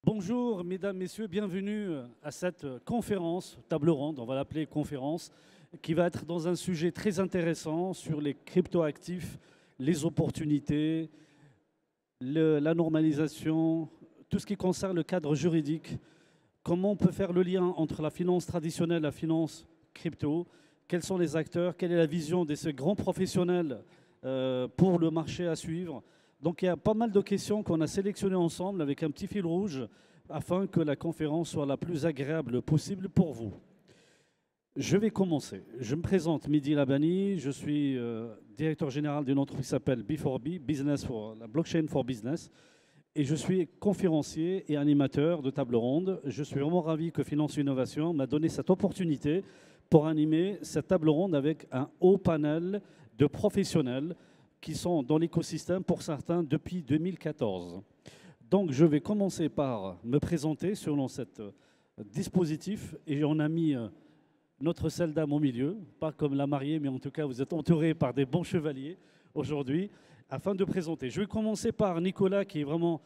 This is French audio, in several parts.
Bonjour, mesdames, messieurs, bienvenue à cette conférence, table ronde, on va l'appeler conférence, qui va être dans un sujet très intéressant sur les cryptoactifs, les opportunités, la normalisation, tout ce qui concerne le cadre juridique, comment on peut faire le lien entre la finance traditionnelle et la finance crypto, quels sont les acteurs, quelle est la vision de ces grands professionnels pour le marché à suivre. Donc il y a pas mal de questions qu'on a sélectionnées ensemble avec un petit fil rouge afin que la conférence soit la plus agréable possible pour vous. Je vais commencer. Je me présente, Mehdi Labani, je suis directeur général d'une entreprise qui s'appelle B4B, Business for la Blockchain for Business, et je suis conférencier et animateur de table ronde. Je suis vraiment ravi que Finance Innovation m'a donné cette opportunité pour animer cette table ronde avec un haut panel de professionnels qui sont dans l'écosystème pour certains depuis 2014. Donc je vais commencer par me présenter selon ce dispositif et on a mis notre seule dame au milieu, pas comme la mariée, mais en tout cas vous êtes entouré par des bons chevaliers aujourd'hui afin de présenter. Je vais commencer par Nicolas qui est vraiment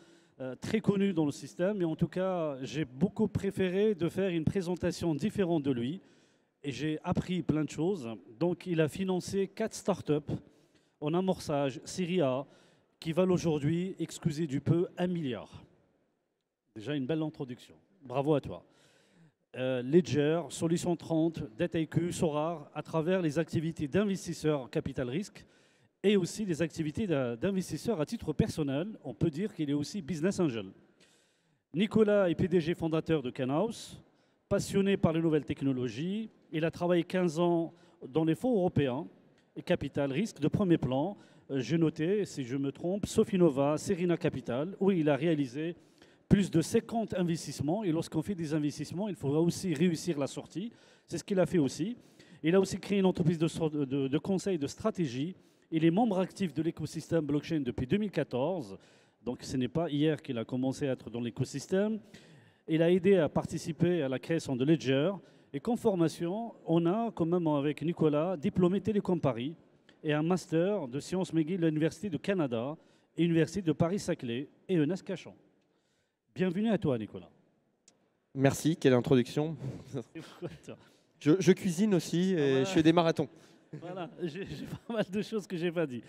très connu dans le système et en tout cas j'ai beaucoup préféré de faire une présentation différente de lui et j'ai appris plein de choses. Donc il a financé 4 startups en amorçage, Série A, qui valent aujourd'hui, excusez du peu, 1 milliard. Déjà une belle introduction. Bravo à toi. Ledger, Solution 30, DebtIQ, Sorar, à travers les activités d'investisseurs capital risque et aussi les activités d'investisseurs à titre personnel. On peut dire qu'il est aussi business angel. Nicolas est PDG fondateur de Canhouse, passionné par les nouvelles technologies. Il a travaillé 15 ans dans les fonds européens et capital risque de premier plan. J'ai noté, si je me trompe, Sofinova, Serena Capital, où il a réalisé plus de 50 investissements. Et lorsqu'on fait des investissements, il faudra aussi réussir la sortie. C'est ce qu'il a fait aussi. Il a aussi créé une entreprise de conseil de stratégie. Il est membre actif de l'écosystème blockchain depuis 2014. Donc ce n'est pas hier qu'il a commencé à être dans l'écosystème. Il a aidé à participer à la création de Ledger. Et comme formation, on a quand même avec Nicolas diplômé Télécom Paris et un master de sciences McGill à l'Université de Canada et l'Université de Paris-Saclay et ENS Cachan. Bienvenue à toi, Nicolas. Merci, quelle introduction. Je cuisine aussi et je fais des marathons. Voilà, j'ai pas mal de choses que je n'ai pas dit.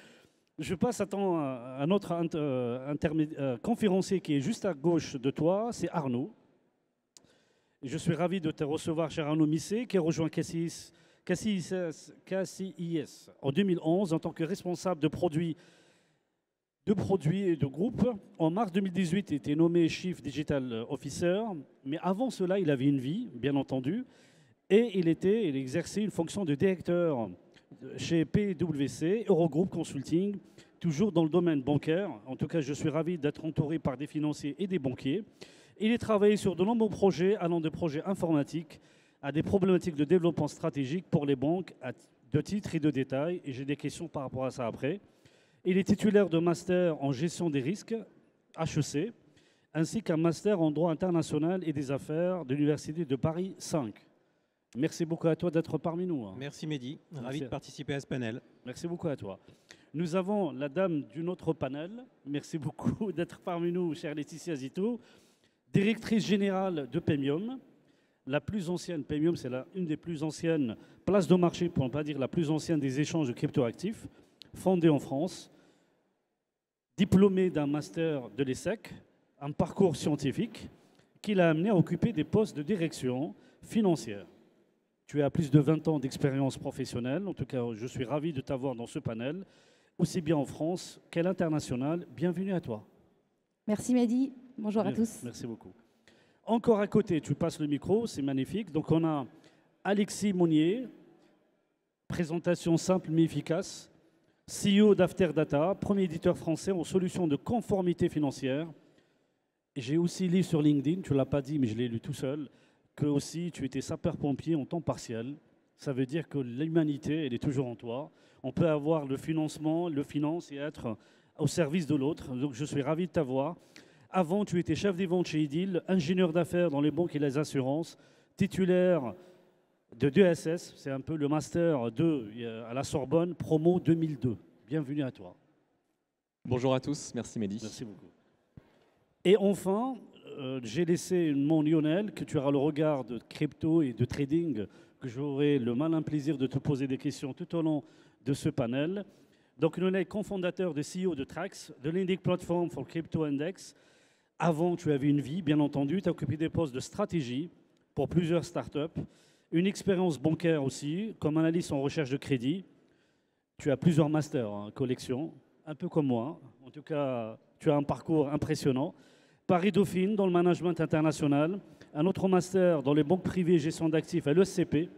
Je passe à un autre conférencier qui est juste à gauche de toi, c'est Arnaud. Je suis ravi de te recevoir, cher Arnaud Missé, qui a rejoint KCIS en 2011 en tant que responsable de produits et de groupe. En mars 2018, il était nommé Chief Digital Officer, mais avant cela, il avait une vie, bien entendu, et il exerçait une fonction de directeur chez PwC, Eurogroup Consulting, toujours dans le domaine bancaire. En tout cas, je suis ravi d'être entouré par des financiers et des banquiers. Il a travaillé sur de nombreux projets, allant de projets informatiques à des problématiques de développement stratégique pour les banques de titres et de détail. Et j'ai des questions par rapport à ça après. Il est titulaire de master en gestion des risques, HEC, ainsi qu'un master en droit international et des affaires de l'Université de Paris 5. Merci beaucoup à toi d'être parmi nous. Merci Mehdi, ravi de participer à ce panel. Merci beaucoup à toi. Nous avons la dame du notre panel. Merci beaucoup d'être parmi nous, chère Laetitia Zito. Directrice générale de Paymium, la plus ancienne, Paymium c'est une des plus anciennes places de marché, pour ne pas dire la plus ancienne des échanges de cryptoactifs, fondée en France, diplômée d'un master de l'ESSEC, un parcours scientifique qui l'a amené à occuper des postes de direction financière. Tu as plus de 20 ans d'expérience professionnelle, en tout cas je suis ravi de t'avoir dans ce panel, aussi bien en France qu'à l'international. Bienvenue à toi. Merci Mehdi. Bonjour à tous. Merci beaucoup. Encore à côté, tu passes le micro, c'est magnifique. Donc on a Alexis Monnier, présentation simple mais efficace, CEO d'Afterdata, premier éditeur français en solutions de conformité financière. J'ai aussi lu sur LinkedIn, tu ne l'as pas dit mais je l'ai lu tout seul, que aussi tu étais sapeur-pompier en temps partiel. Ça veut dire que l'humanité, elle est toujours en toi. On peut avoir le financement, le finance et être au service de l'autre. Donc je suis ravi de t'avoir. Avant, tu étais chef des ventes chez Idil, ingénieur d'affaires dans les banques et les assurances, titulaire de 2SS, c'est un peu le master 2 à la Sorbonne, promo 2002. Bienvenue à toi. Bonjour à tous, merci Mehdi. Merci beaucoup. Et enfin, j'ai laissé mon Lionel, que tu auras le regard de crypto et de trading, que j'aurai le malin plaisir de te poser des questions tout au long de ce panel. Donc, Lionel, cofondateur de CEO de Trax, de l'Indic Platform for Crypto Index. Avant, tu avais une vie, bien entendu. Tu as occupé des postes de stratégie pour plusieurs startups. Une expérience bancaire aussi, comme analyste en recherche de crédit. Tu as plusieurs masters en collection, un peu comme moi. En tout cas, tu as un parcours impressionnant. Paris-Dauphine dans le management international. Un autre master dans les banques privées et gestion d'actifs à l'ESCP.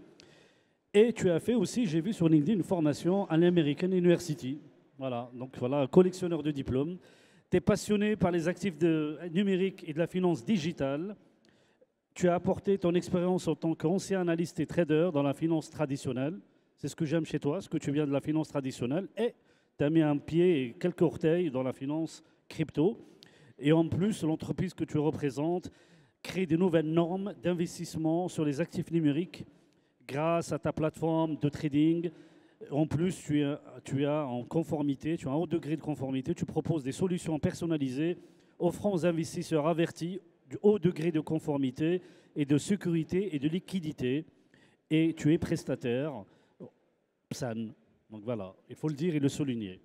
Et tu as fait aussi, j'ai vu sur LinkedIn, une formation à l'American University. Voilà, donc voilà, collectionneur de diplômes. Tu es passionné par les actifs numériques et de la finance digitale. Tu as apporté ton expérience en tant qu'ancien analyste et trader dans la finance traditionnelle. C'est ce que j'aime chez toi, ce que tu viens de la finance traditionnelle. Et tu as mis un pied et quelques orteils dans la finance crypto. Et en plus, l'entreprise que tu représentes crée de nouvelles normes d'investissement sur les actifs numériques grâce à ta plateforme de trading. En plus, tu as en conformité, tu as un haut degré de conformité, tu proposes des solutions personnalisées offrant aux investisseurs avertis du haut degré de conformité et de sécurité et de liquidité. Et tu es prestataire PSAN. Donc voilà, il faut le dire et le souligner.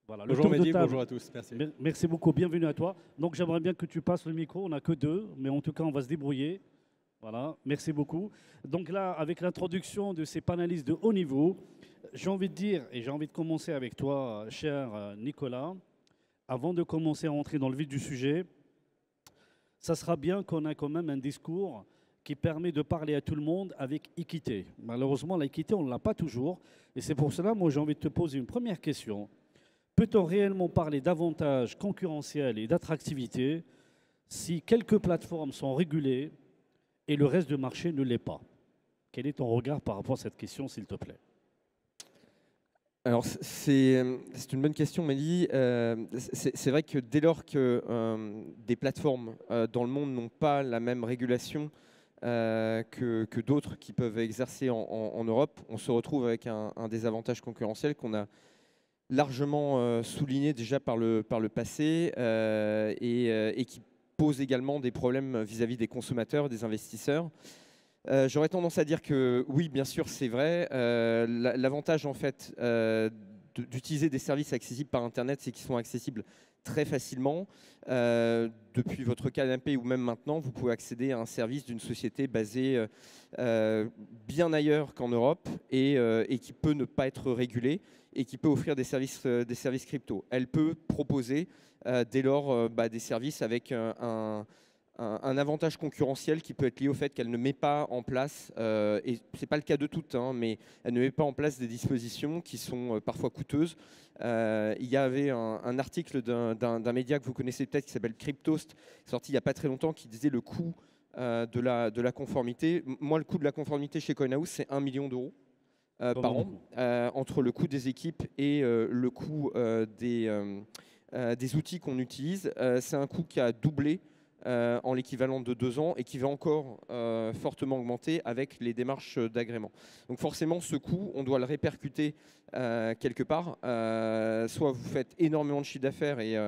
Voilà, bonjour Mehdi, bonjour à tous, merci. Merci beaucoup, bienvenue à toi. Donc j'aimerais bien que tu passes le micro, on n'a que 2, mais en tout cas on va se débrouiller. Voilà, merci beaucoup. Donc là, avec l'introduction de ces panélistes de haut niveau, j'ai envie de dire, et j'ai envie de commencer avec toi, cher Nicolas, avant de commencer à entrer dans le vif du sujet, ça sera bien qu'on ait quand même un discours qui permet de parler à tout le monde avec équité. Malheureusement, l'équité, on ne l'a pas toujours. Et c'est pour cela, moi, j'ai envie de te poser une première question. Peut-on réellement parler d'avantages concurrentiels et d'attractivité si quelques plateformes sont régulées et le reste du marché ne l'est pas? Quel est ton regard par rapport à cette question, s'il te plaît? Alors, c'est une bonne question, Mehdi. C'est vrai que dès lors que des plateformes dans le monde n'ont pas la même régulation que d'autres qui peuvent exercer en Europe, on se retrouve avec un désavantage concurrentiel qu'on a largement souligné déjà par le passé et qui pose également des problèmes vis-à-vis des consommateurs, des investisseurs. J'aurais tendance à dire que oui, bien sûr, c'est vrai. L'avantage en fait d'utiliser des services accessibles par Internet, c'est qu'ils sont accessibles très facilement. Depuis votre canapé ou même maintenant, vous pouvez accéder à un service d'une société basée bien ailleurs qu'en Europe et qui peut ne pas être régulée et qui peut offrir des services crypto. Elle peut proposer dès lors des services avec un avantage concurrentiel qui peut être lié au fait qu'elle ne met pas en place, et ce n'est pas le cas de toutes, hein, mais elle ne met pas en place des dispositions qui sont parfois coûteuses. Il y avait un article d'un média que vous connaissez peut-être qui s'appelle Cryptost, sorti il n'y a pas très longtemps, qui disait le coût de la conformité. Moi, le coût de la conformité chez CoinHouse, c'est 1 million d'euros par an, entre le coût des équipes et le coût des outils qu'on utilise. C'est un coût qui a doublé en l'équivalent de 2 ans et qui va encore fortement augmenter avec les démarches d'agrément. Donc forcément, ce coût, on doit le répercuter quelque part. Soit vous faites énormément de chiffre d'affaires et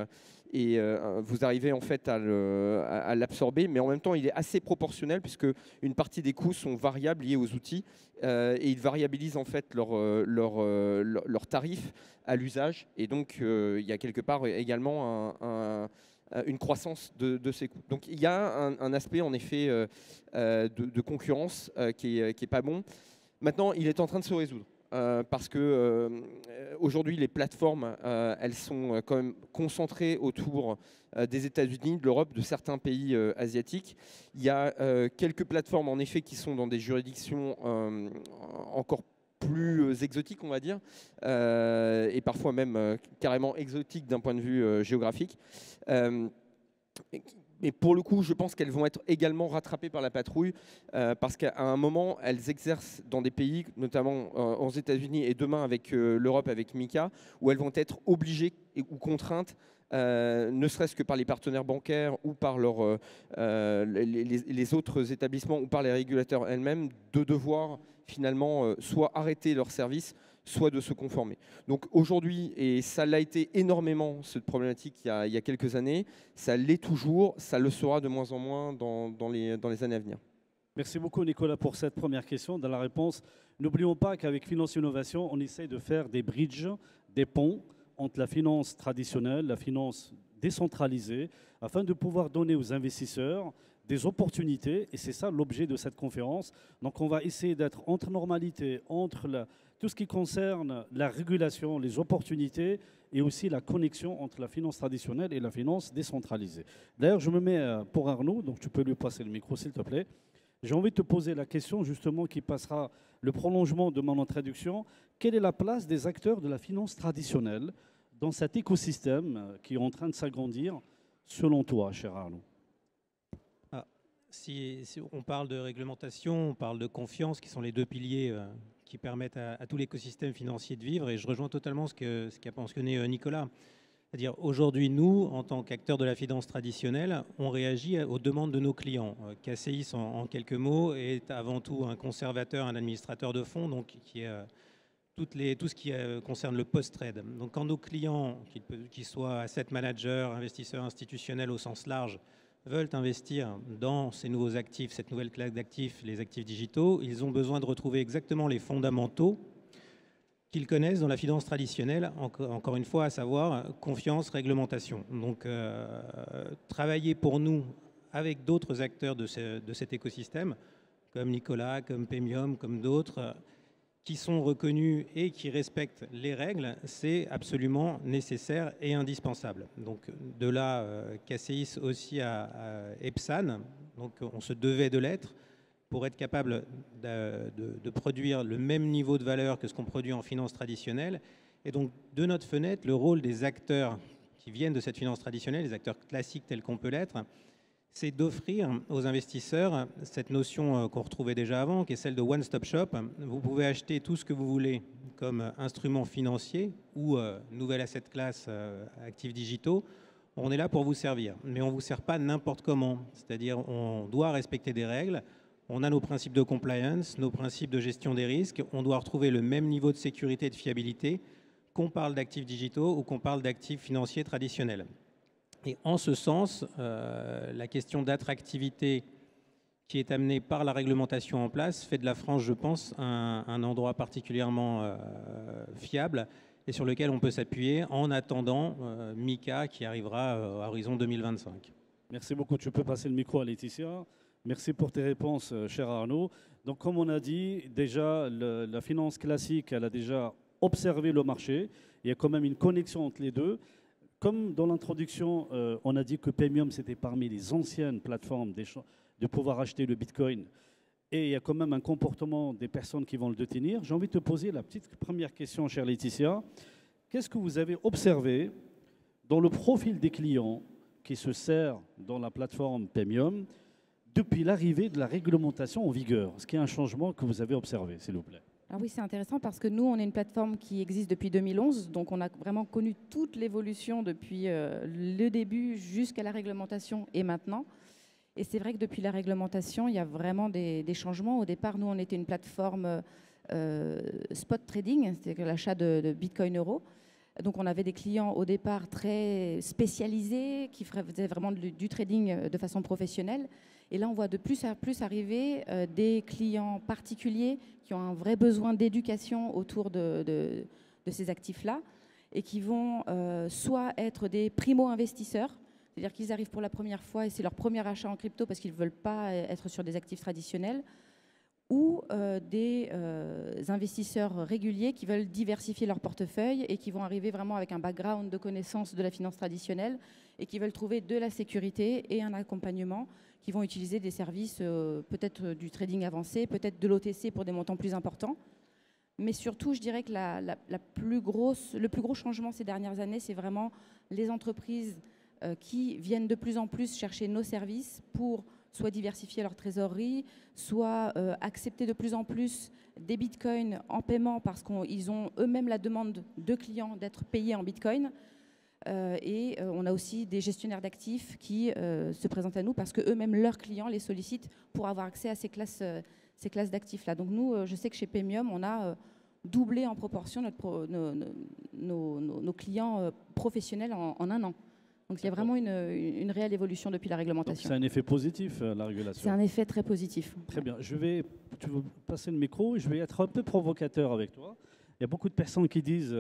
vous arrivez en fait à l'absorber, mais en même temps, il est assez proportionnel puisque une partie des coûts sont variables liés aux outils et ils variabilisent en fait leurs tarifs à l'usage. Et donc, il y a quelque part également une croissance de ces coûts. Donc il y a un aspect en effet de concurrence qui est pas bon. Maintenant, il est en train de se résoudre parce que aujourd'hui les plateformes elles sont quand même concentrées autour des États-Unis, de l'Europe, de certains pays asiatiques. Il y a quelques plateformes en effet qui sont dans des juridictions encore plus exotiques, on va dire, et parfois même carrément exotiques d'un point de vue géographique. Mais pour le coup, je pense qu'elles vont être également rattrapées par la patrouille parce qu'à un moment, elles exercent dans des pays, notamment aux États-Unis et demain avec l'Europe, avec MiCA, où elles vont être obligées ou contraintes, ne serait-ce que par les partenaires bancaires ou par les autres établissements ou par les régulateurs elles-mêmes, de devoir finalement soit arrêter leurs services, soit de se conformer. Donc aujourd'hui, et ça l'a été énormément, cette problématique il y a quelques années, ça l'est toujours, ça le sera de moins en moins dans les années à venir. Merci beaucoup Nicolas pour cette première question. Dans la réponse, n'oublions pas qu'avec Finance Innovation, on essaie de faire des bridges, des ponts entre la finance traditionnelle, la finance décentralisée, afin de pouvoir donner aux investisseurs des opportunités, et c'est ça l'objet de cette conférence. Donc on va essayer d'être entre normalité, entre tout ce qui concerne la régulation, les opportunités, et aussi la connexion entre la finance traditionnelle et la finance décentralisée. D'ailleurs, je me mets pour Arnaud, donc tu peux lui passer le micro s'il te plaît. J'ai envie de te poser la question justement qui passera le prolongement de mon introduction. Quelle est la place des acteurs de la finance traditionnelle dans cet écosystème qui est en train de s'agrandir, selon toi, cher Arnaud? Si on parle de réglementation, on parle de confiance, qui sont les deux piliers qui permettent à tout l'écosystème financier de vivre. Et je rejoins totalement ce qu'a mentionné Nicolas. C'est-à-dire aujourd'hui, nous, en tant qu'acteurs de la finance traditionnelle, on réagit aux demandes de nos clients. KCIS, en quelques mots, est avant tout un conservateur, un administrateur de fonds, donc qui est tout ce qui concerne le post-trade. Donc quand nos clients, qu'ils soient asset managers, investisseurs institutionnels au sens large, veulent investir dans ces nouveaux actifs, cette nouvelle classe d'actifs, les actifs digitaux, ils ont besoin de retrouver exactement les fondamentaux qu'ils connaissent dans la finance traditionnelle, encore une fois, à savoir confiance, réglementation. Donc travailler pour nous avec d'autres acteurs de cet écosystème, comme Nicolas, comme Pemium, comme d'autres, qui sont reconnus et qui respectent les règles, c'est absolument nécessaire et indispensable. Donc de là, KCIS aussi à EPSAN, donc on se devait de l'être pour être capable de produire le même niveau de valeur que ce qu'on produit en finance traditionnelle. Et donc de notre fenêtre, le rôle des acteurs qui viennent de cette finance traditionnelle, les acteurs classiques tels qu'on peut l'être, c'est d'offrir aux investisseurs cette notion qu'on retrouvait déjà avant, qui est celle de one-stop shop. Vous pouvez acheter tout ce que vous voulez comme instrument financier ou nouvelle asset class, actifs digitaux. On est là pour vous servir, mais on ne vous sert pas n'importe comment. C'est-à-dire on doit respecter des règles, on a nos principes de compliance, nos principes de gestion des risques, on doit retrouver le même niveau de sécurité et de fiabilité qu'on parle d'actifs digitaux ou qu'on parle d'actifs financiers traditionnels. Et en ce sens, la question d'attractivité qui est amenée par la réglementation en place fait de la France, je pense, un endroit particulièrement fiable et sur lequel on peut s'appuyer en attendant MiCA qui arrivera à horizon 2025. Merci beaucoup. Tu peux passer le micro à Laetitia. Merci pour tes réponses, cher Arnaud. Donc, comme on a dit, déjà, la finance classique, elle a déjà observé le marché. Il y a quand même une connexion entre les deux. Comme dans l'introduction, on a dit que Pemium, c'était parmi les anciennes plateformes de pouvoir acheter le Bitcoin. Et il y a quand même un comportement des personnes qui vont le détenir. J'ai envie de te poser la petite première question, chère Laetitia. Qu'est-ce que vous avez observé dans le profil des clients qui se servent dans la plateforme Pemium depuis l'arrivée de la réglementation en vigueur? Est-ce qu'il y a un changement que vous avez observé, s'il vous plaît? Ah oui, c'est intéressant parce que nous, on est une plateforme qui existe depuis 2011, donc on a vraiment connu toute l'évolution depuis le début jusqu'à la réglementation et maintenant. Et c'est vrai que depuis la réglementation, il y a vraiment des changements. Au départ, nous, on était une plateforme spot trading, c'est-à-dire l'achat de Bitcoin Euro. Donc on avait des clients au départ très spécialisés qui faisaient vraiment du trading de façon professionnelle. Et là, on voit de plus en plus arriver des clients particuliers qui ont un vrai besoin d'éducation autour de ces actifs-là et qui vont soit être des primo-investisseurs, c'est-à-dire qu'ils arrivent pour la première fois et c'est leur premier achat en crypto parce qu'ils ne veulent pas être sur des actifs traditionnels, ou des investisseurs réguliers qui veulent diversifier leur portefeuille et qui vont arriver vraiment avec un background de connaissance de la finance traditionnelle et qui veulent trouver de la sécurité et un accompagnement, qui vont utiliser des services peut-être du trading avancé, peut-être de l'OTC pour des montants plus importants. Mais surtout, je dirais que le plus gros changement ces dernières années, c'est vraiment les entreprises qui viennent de plus en plus chercher nos services pour soit diversifier leur trésorerie, soit accepter de plus en plus des bitcoins en paiement parce qu'ils ont eux-mêmes la demande de clients d'être payés en bitcoin. Et on a aussi des gestionnaires d'actifs qui se présentent à nous parce qu'eux-mêmes, leurs clients les sollicitent pour avoir accès à ces classes d'actifs-là. Donc nous, je sais que chez Pemium, on a doublé en proportion nos clients professionnels en un an. Donc il y a vraiment une réelle évolution depuis la réglementation. C'est un effet positif, la régulation. C'est un effet très positif. Très bien. Tu veux passer le micro et je vais être un peu provocateur avec toi. Il y a beaucoup de personnes qui disent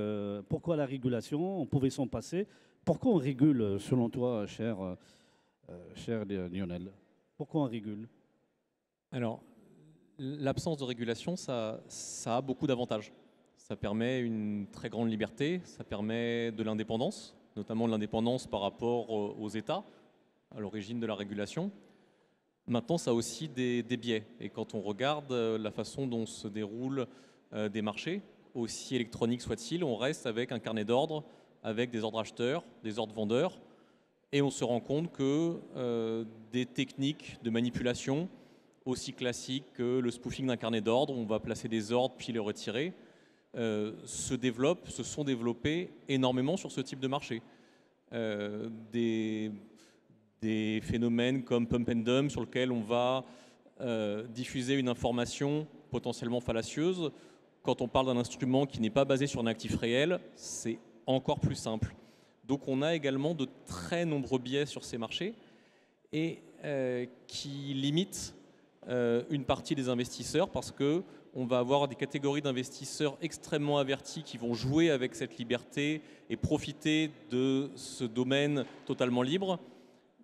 pourquoi la régulation, on pouvait s'en passer. Pourquoi on régule, selon toi, cher Lionel? Pourquoi on régule? Alors, l'absence de régulation, ça a beaucoup d'avantages. Ça permet une très grande liberté, ça permet de l'indépendance, notamment de l'indépendance par rapport aux États, à l'origine de la régulation. Maintenant, ça a aussi des biais. Et quand on regarde la façon dont se déroulent des marchés, aussi électroniques soient-ils, on reste avec un carnet d'ordres, avec des ordres acheteurs, des ordres vendeurs, et on se rend compte que des techniques de manipulation, aussi classiques que le spoofing d'un carnet d'ordres, on va placer des ordres puis les retirer, se sont développés énormément sur ce type de marché. Des phénomènes comme pump and dump sur lequel on va diffuser une information potentiellement fallacieuse. Quand on parle d'un instrument qui n'est pas basé sur un actif réel, c'est encore plus simple. Donc on a également de très nombreux biais sur ces marchés et qui limitent une partie des investisseurs parce qu'on va avoir des catégories d'investisseurs extrêmement avertis qui vont jouer avec cette liberté et profiter de ce domaine totalement libre.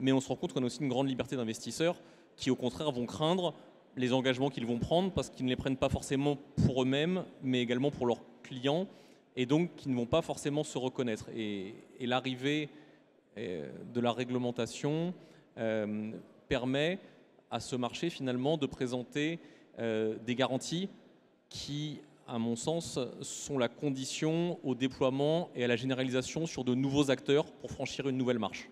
Mais on se rend compte qu'on a aussi une grande liberté d'investisseurs qui, au contraire, vont craindre les engagements qu'ils vont prendre parce qu'ils ne les prennent pas forcément pour eux-mêmes, mais également pour leurs clients, et donc qui ne vont pas forcément se reconnaître. Et l'arrivée de la réglementation permet à ce marché, finalement, de présenter des garanties qui, à mon sens, sont la condition au déploiement et à la généralisation sur de nouveaux acteurs pour franchir une nouvelle marche.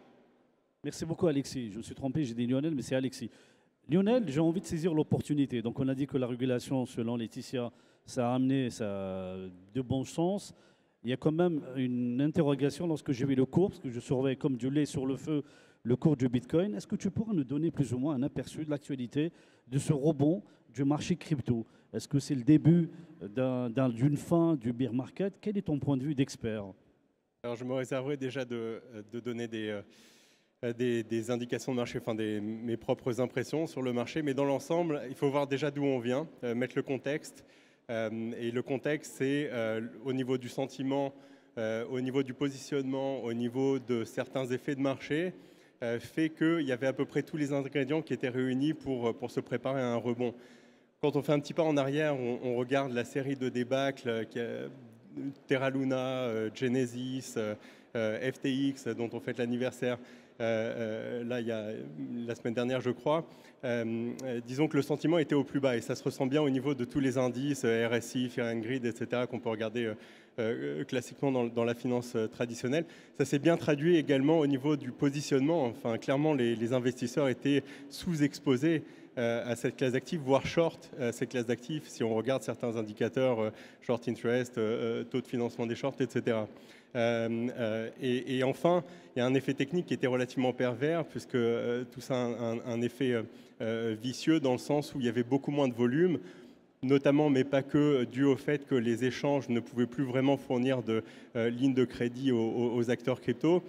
Merci beaucoup, Alexis. Je me suis trompé, j'ai dit Lionel, mais c'est Alexis. Lionel, j'ai envie de saisir l'opportunité. Donc, on a dit que la régulation, selon Laetitia, ça a amené de bon sens. Il y a quand même une interrogation lorsque j'ai vu le cours, parce que je surveille comme du lait sur le feu le cours du Bitcoin. Est-ce que tu pourras nous donner plus ou moins un aperçu de l'actualité de ce rebond du marché crypto? Est-ce que c'est le début d'une fin du bear market? Quel est ton point de vue d'expert? Alors, je me réserverai déjà de donner des indications de marché, enfin mes propres impressions sur le marché, mais dans l'ensemble, il faut voir déjà d'où on vient, mettre le contexte. Et le contexte, c'est au niveau du sentiment, au niveau du positionnement, au niveau de certains effets de marché, fait qu'il y avait à peu près tous les ingrédients qui étaient réunis pour se préparer à un rebond. Quand on fait un petit pas en arrière, on regarde la série de débâcles, Terra Luna, Genesis, FTX, dont on fête l'anniversaire, là, il y a la semaine dernière, je crois. Disons que le sentiment était au plus bas et ça se ressent bien au niveau de tous les indices, RSI, Fear and Greed, etc., qu'on peut regarder classiquement dans la finance traditionnelle. Ça s'est bien traduit également au niveau du positionnement. Enfin, clairement, les investisseurs étaient sous-exposés à cette classe d'actifs, voire short cette classe d'actifs, si on regarde certains indicateurs, short interest, taux de financement des shorts, etc. Et enfin, il y a un effet technique qui était relativement pervers, puisque tout ça a un effet vicieux dans le sens où il y avait beaucoup moins de volume, notamment, mais pas que, dû au fait que les échanges ne pouvaient plus vraiment fournir de lignes de crédit aux acteurs crypto,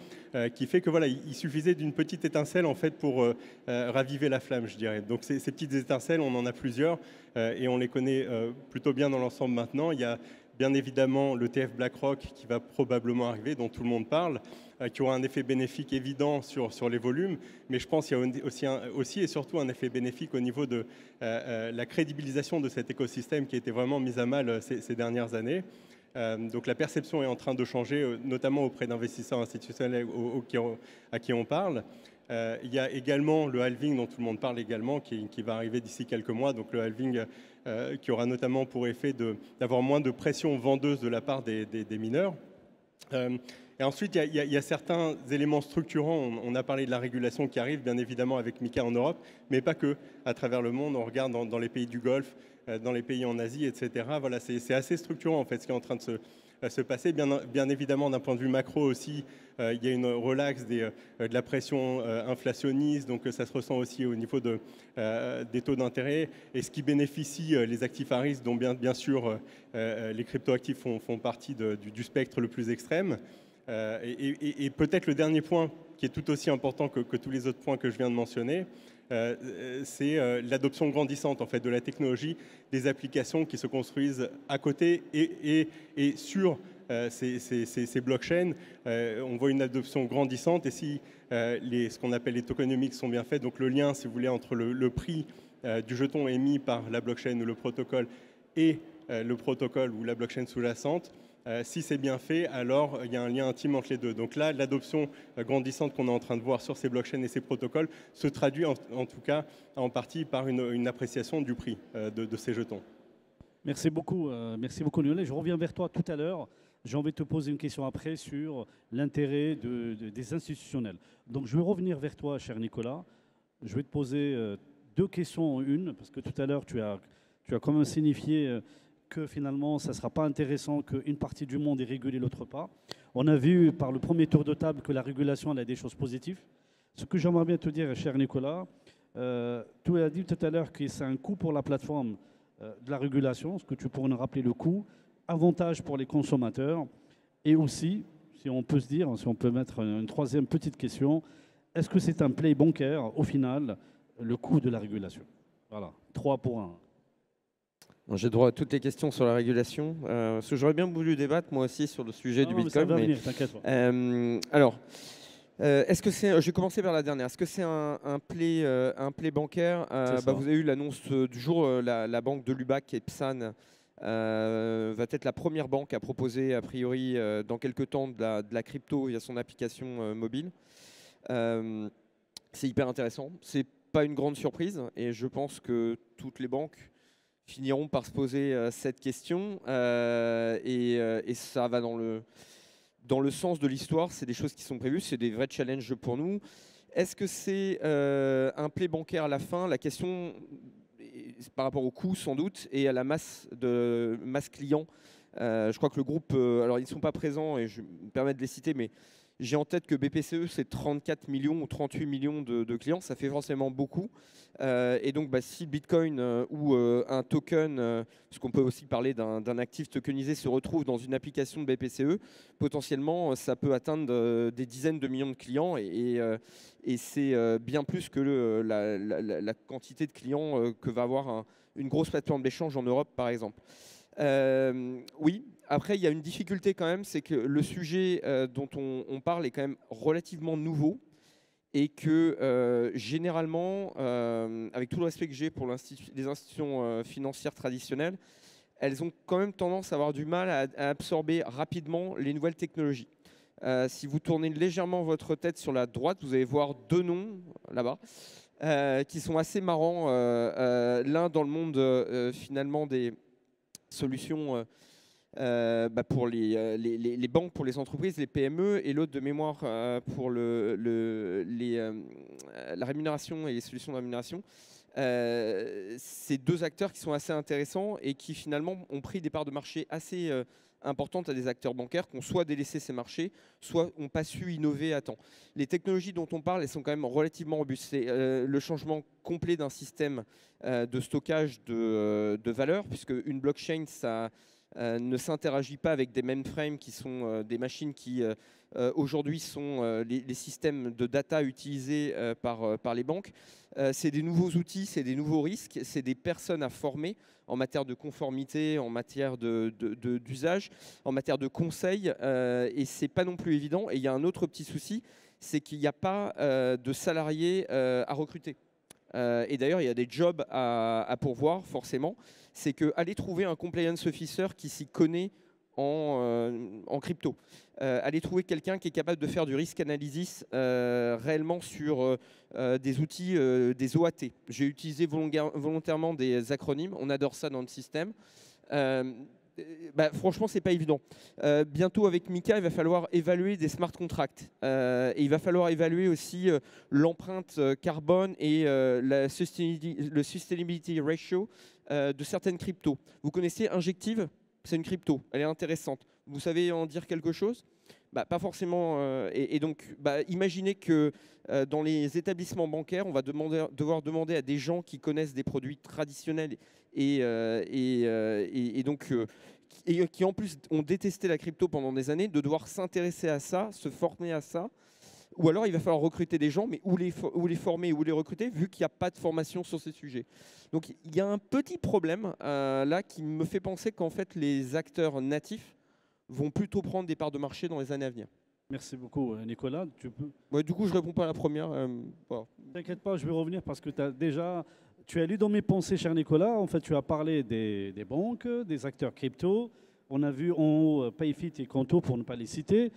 qui fait que voilà, il suffisait d'une petite étincelle en fait pour raviver la flamme, je dirais. Donc ces petites étincelles, on en a plusieurs et on les connaît plutôt bien dans l'ensemble maintenant. Il y a bien évidemment l'ETF BlackRock qui va probablement arriver, dont tout le monde parle, qui aura un effet bénéfique évident sur les volumes, mais je pense qu'il y a aussi et surtout un effet bénéfique au niveau de la crédibilisation de cet écosystème qui a été vraiment mis à mal ces dernières années. Donc la perception est en train de changer, notamment auprès d'investisseurs institutionnels à qui on parle. Il y a également le halving dont tout le monde parle également, qui va arriver d'ici quelques mois. Donc le halving qui aura notamment pour effet d'avoir moins de pression vendeuse de la part des mineurs. Et ensuite, il y a certains éléments structurants. On a parlé de la régulation qui arrive, bien évidemment, avec MiCA en Europe, mais pas que. À travers le monde, on regarde dans les pays du Golfe, dans les pays en Asie, etc. Voilà, c'est assez structurant, en fait, ce qui est en train se passer. Bien évidemment, d'un point de vue macro aussi, il y a une relaxe de la pression inflationniste, donc ça se ressent aussi au niveau des taux d'intérêt. Et ce qui bénéficie les actifs à risque, dont bien sûr les cryptoactifs font partie du spectre le plus extrême. Et peut-être le dernier point, qui est tout aussi important que tous les autres points que je viens de mentionner, c'est l'adoption grandissante en fait, de la technologie, des applications qui se construisent à côté et sur ces blockchains. On voit une adoption grandissante et si ce qu'on appelle les tokenomics sont bien faits, donc le lien, si vous voulez, entre le prix du jeton émis par la blockchain ou le protocole et le protocole ou la blockchain sous-jacente, si c'est bien fait, alors il y a un lien intime entre les deux. Donc là, l'adoption grandissante qu'on est en train de voir sur ces blockchains et ces protocoles se traduit en tout cas en partie par une appréciation du prix de ces jetons. Merci beaucoup Lionel. Je reviens vers toi tout à l'heure. J'ai envie de te poser une question après sur l'intérêt des institutionnels. Donc je vais revenir vers toi, cher Nicolas. Je vais te poser deux questions en une, parce que tout à l'heure, tu as quand même signifié que finalement, ça ne sera pas intéressant qu'une partie du monde est régulée, l'autre pas. On a vu par le premier tour de table que la régulation elle a des choses positives. Ce que j'aimerais bien te dire, cher Nicolas, tu as dit tout à l'heure que c'est un coût pour la plateforme de la régulation. Est-ce que tu pourrais nous rappeler le coût, avantage pour les consommateurs et aussi, si on peut se dire, si on peut mettre une troisième petite question, est-ce que c'est un play bancaire au final, le coût de la régulation? Voilà, 3 pour 1. J'ai droit à toutes les questions sur la régulation. Parce que j'aurais bien voulu débattre moi aussi sur le sujet du Bitcoin. Ça va venir, t'inquiète pas. Alors, est-ce que c'est, je vais commencer par la dernière. Est-ce que c'est un play bancaire? Vous avez eu l'annonce du jour, la banque de Lubac et Psan va être la première banque à proposer a priori dans quelques temps de la crypto via son application mobile. C'est hyper intéressant. C'est pas une grande surprise et je pense que toutes les banques finiront par se poser cette question et ça va dans le sens de l'histoire. C'est des choses qui sont prévues, c'est des vrais challenges pour nous. Est-ce que c'est un play bancaire à la fin? La question, par rapport au coût sans doute et à la masse client. Je crois que le groupe, alors ils ne sont pas présents et je me permets de les citer, mais j'ai en tête que BPCE, c'est 34 millions ou 38 millions de clients. Ça fait forcément beaucoup. Et donc, si Bitcoin ou un token, parce qu'on peut aussi parler d'un actif tokenisé, se retrouve dans une application de BPCE, potentiellement, ça peut atteindre des dizaines de millions de clients. Et c'est bien plus que la quantité de clients que va avoir une grosse plateforme d'échange en Europe, par exemple. Oui, après il y a une difficulté quand même, c'est que le sujet dont on parle est quand même relativement nouveau et que généralement, avec tout le respect que j'ai pour les institutions financières traditionnelles, elles ont quand même tendance à avoir du mal à absorber rapidement les nouvelles technologies. Si vous tournez légèrement votre tête sur la droite, vous allez voir deux noms là-bas qui sont assez marrants. L'un dans le monde finalement des solutions pour les banques, pour les entreprises, les PME, et l'autre de mémoire pour la rémunération et les solutions de rémunération. Ces deux acteurs qui sont assez intéressants et qui finalement ont pris des parts de marché assez importantes à des acteurs bancaires qui ont soit délaissé ces marchés, soit n'ont pas su innover à temps. Les technologies dont on parle, elles sont quand même relativement robustes. C'est le changement complet d'un système de stockage de valeur, puisque une blockchain, ça ne s'interagit pas avec des mainframes qui sont des machines qui aujourd'hui sont les systèmes de data utilisés par les banques. C'est des nouveaux outils, c'est des nouveaux risques, c'est des personnes à former en matière de conformité, en matière d'usage, en matière de conseil, et c'est pas non plus évident. Et il y a un autre petit souci, c'est qu'il n'y a pas de salariés à recruter. Et d'ailleurs, il y a des jobs à pourvoir, forcément. C'est qu'aller trouver un compliance officer qui s'y connaît en crypto. Aller trouver quelqu'un qui est capable de faire du risk analysis réellement sur des outils, des OAT. J'ai utilisé volontairement des acronymes, on adore ça dans le système. Franchement, c'est pas évident. Bientôt, avec Mika, il va falloir évaluer des smart contracts. Et il va falloir évaluer aussi l'empreinte carbone et le sustainability ratio de certaines cryptos. Vous connaissez Injective? C'est une crypto, elle est intéressante. Vous savez en dire quelque chose? Pas forcément. Et donc, imaginez que dans les établissements bancaires, on va devoir demander à des gens qui connaissent des produits traditionnels et donc qui en plus ont détesté la crypto pendant des années, de devoir s'intéresser à ça, se former à ça. Ou alors il va falloir recruter des gens, mais où les former, où les recruter, vu qu'il n'y a pas de formation sur ces sujets. Donc il y a un petit problème là qui me fait penser qu'en fait les acteurs natifs vont plutôt prendre des parts de marché dans les années à venir. Merci beaucoup, Nicolas. Tu peux... Ouais, du coup, je ne réponds pas à la première. T'inquiète pas, je vais revenir parce que tu as lu dans mes pensées, cher Nicolas. En fait, tu as parlé des banques, des acteurs crypto. On a vu en haut Payfit et Conto, pour ne pas les citer.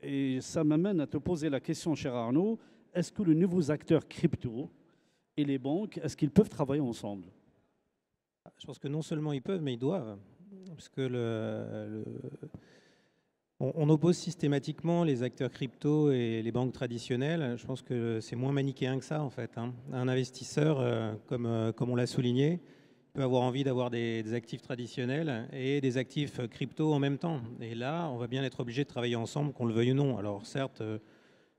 Et ça m'amène à te poser la question, cher Arnaud. Est-ce que les nouveaux acteurs crypto et les banques, est-ce qu'ils peuvent travailler ensemble? Je pense que non seulement ils peuvent, mais ils doivent. Parce que on oppose systématiquement les acteurs crypto et les banques traditionnelles. Je pense que c'est moins manichéen que ça, en fait. Un investisseur, comme on l'a souligné, peut avoir envie d'avoir des actifs traditionnels et des actifs crypto en même temps. Et là, on va bien être obligé de travailler ensemble, qu'on le veuille ou non. Alors certes,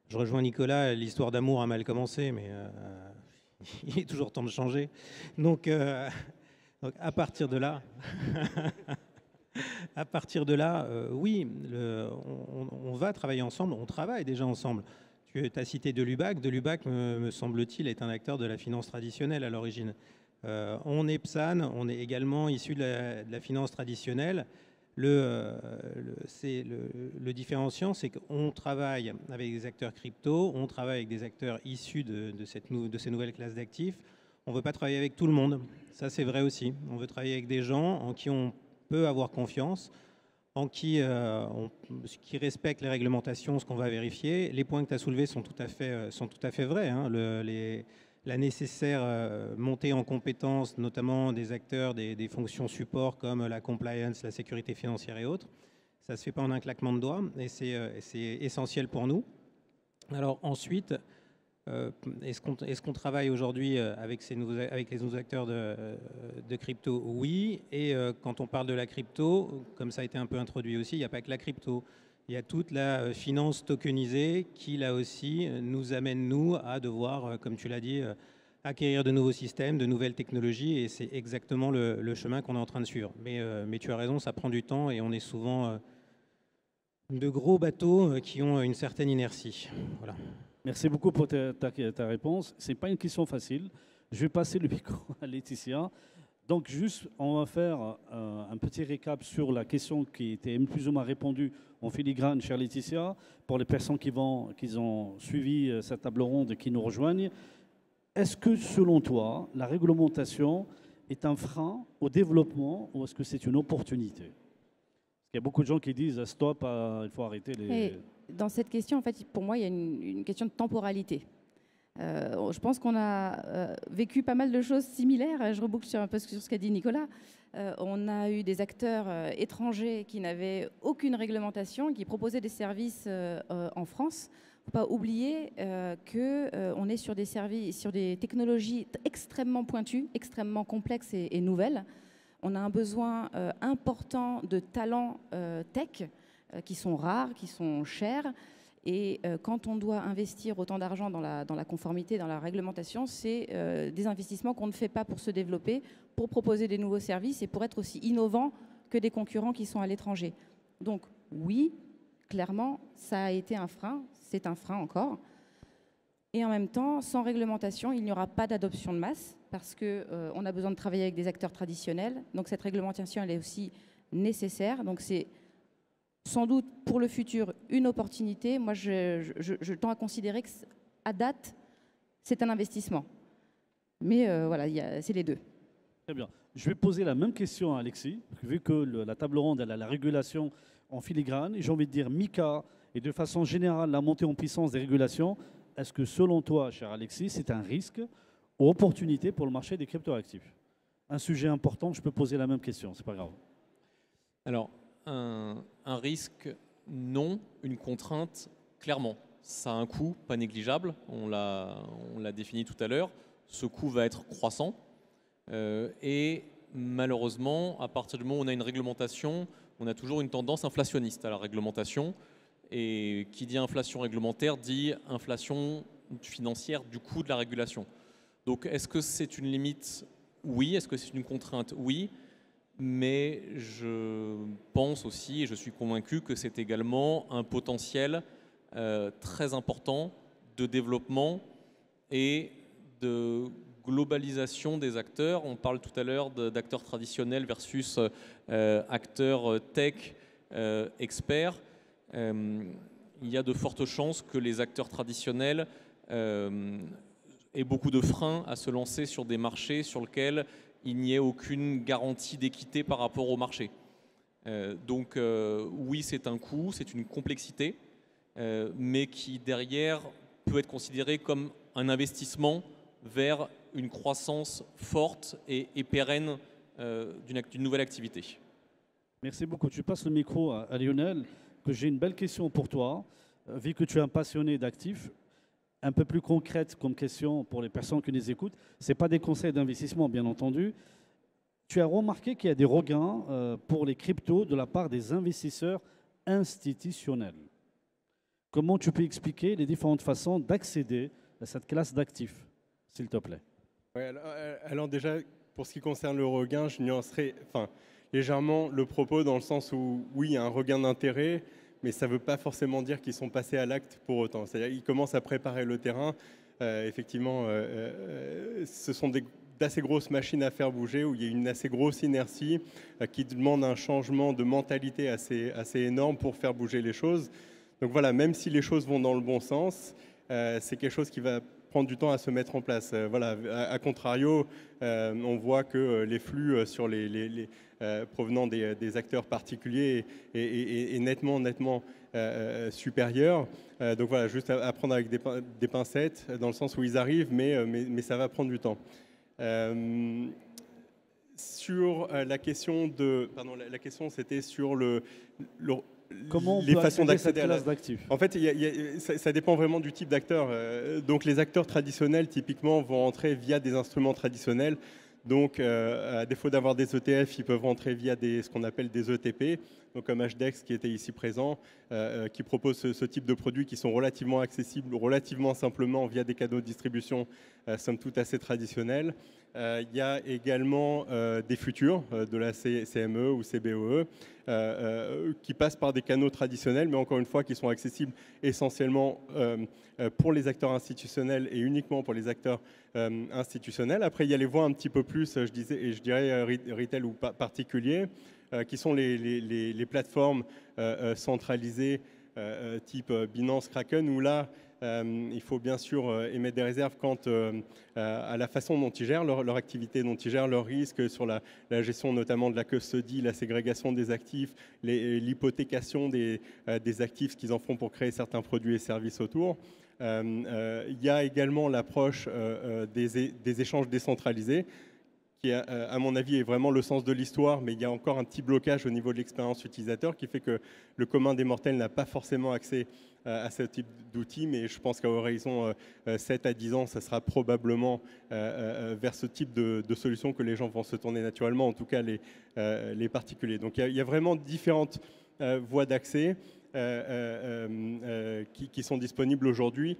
je rejoins Nicolas, l'histoire d'amour a mal commencé, mais il est toujours temps de changer. Donc à partir de là... À partir de là, oui, on va travailler ensemble, on travaille déjà ensemble. Tu as cité Delubac. Delubac, me semble-t-il, est un acteur de la finance traditionnelle à l'origine. On est PSAN, on est également issu de la finance traditionnelle. Le différenciant, c'est qu'on travaille avec des acteurs crypto, on travaille avec des acteurs issus de ces nouvelles classes d'actifs. On ne veut pas travailler avec tout le monde. Ça, c'est vrai aussi. On veut travailler avec des gens en qui on peut avoir confiance, en qui respectent les réglementations, ce qu'on va vérifier. Les points que tu as soulevés sont tout à fait vrais. Hein. La nécessaire montée en compétences, notamment des acteurs des fonctions support comme la compliance, la sécurité financière et autres, ça ne se fait pas en un claquement de doigts et c'est essentiel pour nous. Alors ensuite, est-ce qu'on travaille aujourd'hui avec les nouveaux acteurs de crypto? Oui. Et quand on parle de la crypto, comme ça a été un peu introduit aussi, il n'y a pas que la crypto. Il y a toute la finance tokenisée qui, là aussi, nous amène, nous, à devoir, comme tu l'as dit, acquérir de nouveaux systèmes, de nouvelles technologies. Et c'est exactement le chemin qu'on est en train de suivre. Mais tu as raison, ça prend du temps et on est souvent de gros bateaux qui ont une certaine inertie. Voilà. Merci beaucoup pour ta réponse. Ce n'est pas une question facile. Je vais passer le micro à Laetitia. Donc juste, on va faire un petit récap sur la question qui était plus ou moins répondue en filigrane, chère Laetitia, pour les personnes qui ont suivi cette table ronde et qui nous rejoignent. Est-ce que, selon toi, la réglementation est un frein au développement ou est-ce que c'est une opportunité? Il y a beaucoup de gens qui disent « stop, il faut arrêter les… » Dans cette question, en fait, pour moi, il y a une question de temporalité. Je pense qu'on a vécu pas mal de choses similaires. Je reboucle un peu sur ce qu'a dit Nicolas. On a eu des acteurs étrangers qui n'avaient aucune réglementation, qui proposaient des services en France. Il ne faut pas oublier qu'on est sur des technologies extrêmement pointues, extrêmement complexes et nouvelles. On a un besoin important de talents tech qui sont rares, qui sont chers. Et quand on doit investir autant d'argent dans la conformité, dans la réglementation, c'est des investissements qu'on ne fait pas pour se développer, pour proposer des nouveaux services et pour être aussi innovants que des concurrents qui sont à l'étranger. Donc oui, clairement, ça a été un frein, c'est un frein encore. Et en même temps, sans réglementation, il n'y aura pas d'adoption de masse parce qu'on a besoin de travailler avec des acteurs traditionnels. Donc cette réglementation, elle est aussi nécessaire. Donc c'est sans doute pour le futur une opportunité. Moi, je tends à considérer qu'à date, c'est un investissement. Mais voilà, c'est les deux. Très bien. Je vais poser la même question à Alexis, vu que la table ronde, elle a la régulation en filigrane. J'ai envie de dire MiCA et de façon générale la montée en puissance des régulations. Est-ce que selon toi, cher Alexis, c'est un risque ou opportunité pour le marché des cryptoactifs? Un sujet important, je peux poser la même question, c'est pas grave. Alors, un risque, non. Une contrainte, clairement. Ça a un coût pas négligeable, on l'a défini tout à l'heure. Ce coût va être croissant. Et malheureusement, à partir du moment où on a une réglementation, on a toujours une tendance inflationniste à la réglementation. Et qui dit inflation réglementaire dit inflation financière du coût de la régulation. Donc est-ce que c'est une limite? Oui. Est-ce que c'est une contrainte? Oui. Mais je pense aussi, et je suis convaincu, que c'est également un potentiel très important de développement et de globalisation des acteurs. On parle tout à l'heure d'acteurs traditionnels versus acteurs tech, experts. Il y a de fortes chances que les acteurs traditionnels aient beaucoup de freins à se lancer sur des marchés sur lesquels il n'y ait aucune garantie d'équité par rapport au marché. Donc oui, c'est un coût, c'est une complexité, mais qui derrière peut être considéré comme un investissement vers une croissance forte et pérenne d'une nouvelle activité. Merci beaucoup. Tu passes le micro à Lionel, que j'ai une belle question pour toi. Vu que tu es un passionné d'actifs, un peu plus concrète comme question pour les personnes qui nous écoutent, ce n'est pas des conseils d'investissement, bien entendu. Tu as remarqué qu'il y a des regains pour les cryptos de la part des investisseurs institutionnels. Comment tu peux expliquer les différentes façons d'accéder à cette classe d'actifs, s'il te plaît? Ouais, alors déjà, pour ce qui concerne le regain, je nuancerai légèrement le propos dans le sens où, oui, il y a un regain d'intérêt, mais ça ne veut pas forcément dire qu'ils sont passés à l'acte pour autant. C'est-à-dire qu'ils commencent à préparer le terrain. Effectivement, ce sont d'assez grosses machines à faire bouger, où il y a une assez grosse inertie qui demande un changement de mentalité assez énorme pour faire bouger les choses. Donc voilà, même si les choses vont dans le bon sens, c'est quelque chose qui va prendre du temps à se mettre en place. Voilà, à contrario, on voit que les flux sur provenant des acteurs particuliers est nettement supérieur. Donc voilà, juste à prendre avec des pincettes, dans le sens où ils arrivent, mais ça va prendre du temps. Sur la question la question c'était sur comment on les peut façons accéder d'accéder à cette à classe d'actifs? En fait, ça dépend vraiment du type d'acteur. Donc les acteurs traditionnels, typiquement, vont entrer via des instruments traditionnels. Donc, à défaut d'avoir des ETF, ils peuvent rentrer via ce qu'on appelle des ETP, donc comme HDEX qui était ici présent, qui propose ce type de produits qui sont relativement accessibles, relativement simplement via des canaux de distribution, somme toute assez traditionnels. Il y a également des futurs de la CME ou CBOE qui passent par des canaux traditionnels, mais encore une fois qui sont accessibles essentiellement pour les acteurs institutionnels et uniquement pour les acteurs institutionnels. Après, il y a les voies un petit peu plus, je dirais retail ou particulier, qui sont les plateformes centralisées type Binance, Kraken, où là, il faut bien sûr émettre des réserves quant à la façon dont ils gèrent leur activité, dont ils gèrent leurs risques sur la gestion notamment de la custody, la ségrégation des actifs, l'hypothécation des actifs qu'ils en font pour créer certains produits et services autour. Il y a également l'approche des échanges décentralisés, qui, à mon avis, est vraiment le sens de l'histoire, mais il y a encore un petit blocage au niveau de l'expérience utilisateur qui fait que le commun des mortels n'a pas forcément accès à ce type d'outils, mais je pense qu'à horizon 7 à 10 ans, ça sera probablement vers ce type de solution que les gens vont se tourner naturellement, en tout cas les particuliers. Donc il y a vraiment différentes voies d'accès qui sont disponibles aujourd'hui.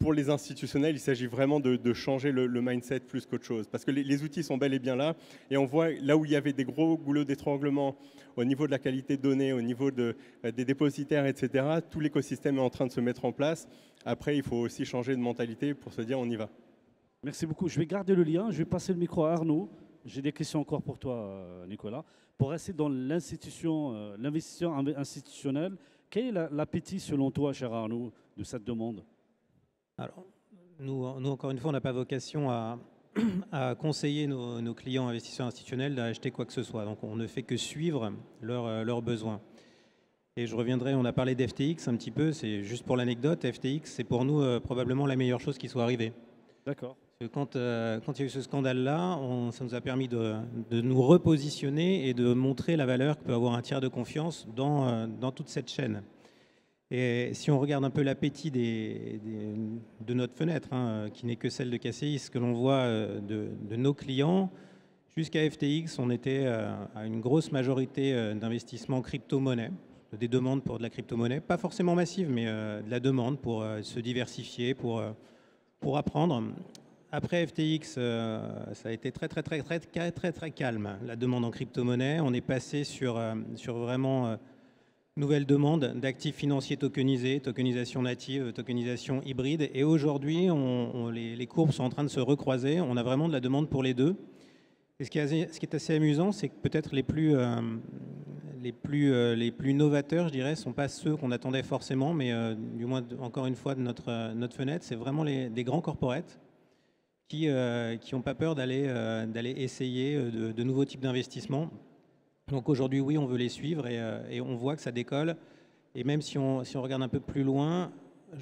Pour les institutionnels, il s'agit vraiment de changer le mindset plus qu'autre chose. Parce que les outils sont bel et bien là. Et on voit là où il y avait des gros goulots d'étranglement au niveau de la qualité de données, au niveau des dépositaires, etc., tout l'écosystème est en train de se mettre en place. Après, il faut aussi changer de mentalité pour se dire on y va. Merci beaucoup. Je vais garder le lien. Je vais passer le micro à Arnaud. J'ai des questions encore pour toi, Nicolas. Pour rester dans l'investissement institutionnel, quel est l'appétit, selon toi, cher Arnaud, de cette demande? Alors, nous, encore une fois, on n'a pas vocation à conseiller nos clients investisseurs institutionnels d'acheter quoi que ce soit. Donc, on ne fait que suivre leurs besoins. Et je reviendrai, on a parlé d'FTX un petit peu, c'est juste pour l'anecdote, FTX, c'est pour nous probablement la meilleure chose qui soit arrivée. D'accord. Quand il y a eu ce scandale-là, ça nous a permis de nous repositionner et de montrer la valeur que peut avoir un tiers de confiance dans toute cette chaîne. Et si on regarde un peu l'appétit de notre fenêtre, qui n'est que celle de KCI, ce que l'on voit de nos clients, Jusqu'à FTX, on était à une grosse majorité d'investissements crypto-monnaie, des demandes pour de la crypto-monnaie, pas forcément massive, mais de la demande pour se diversifier, pour apprendre. Après FTX, ça a été très calme, la demande en crypto-monnaie. On est passé sur vraiment nouvelle demande d'actifs financiers tokenisés, tokenisation native, tokenisation hybride. Et aujourd'hui, les courbes sont en train de se recroiser. On a vraiment de la demande pour les deux. Et ce qui est assez amusant, c'est que peut-être les plus novateurs, je dirais, ne sont pas ceux qu'on attendait forcément, mais du moins, encore une fois, de notre fenêtre, c'est vraiment des grands corporates qui n'ont pas peur d'aller essayer de nouveaux types d'investissements. Donc aujourd'hui, oui, on veut les suivre et on voit que ça décolle. Et même si on regarde un peu plus loin,